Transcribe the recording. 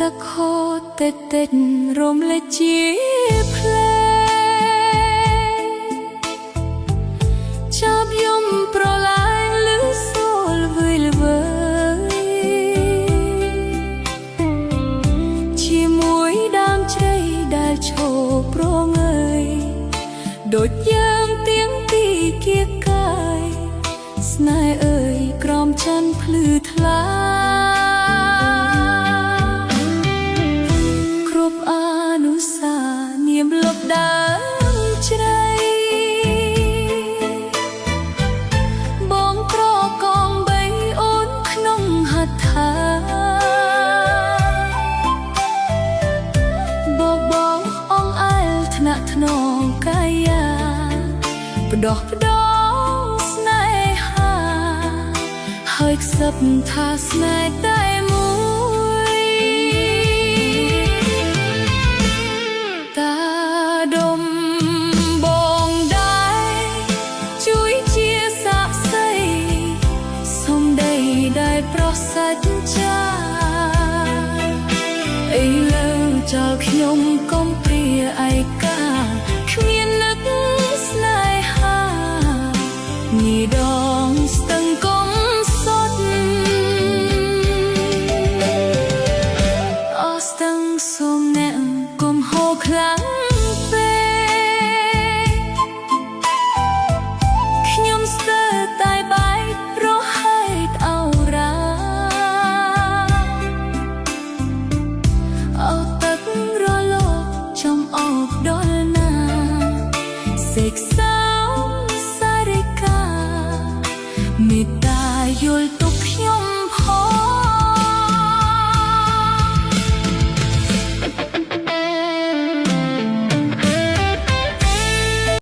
តខោតិចរំលេចជាភ្លេចាប់យំប្រឡាយលឺសូលវើយវើយជាមួយដើមជ្រៃដែលឈរប្រងើយដូចយើងទៀងទីគៀកកាយស្នេហ៍អើយក្រោមច័ន្ទភ្លឺថ្លាគ្រប់អនុសានាមលប់ដើមជ្រៃបងក្រកងបីអូនក្នុងហត្ថាបបងអងអែលថ្នាក់ថ្នងកាយាផ្ដោះផ្ដោស្នេហាហើយខ្សឹបថាស្នេហ៍តែមួយតាដុំបងដែរជួយជាសាក្សីសំដីដែលប្រសច្ចចាឥឡូវចោលខ្ញុំ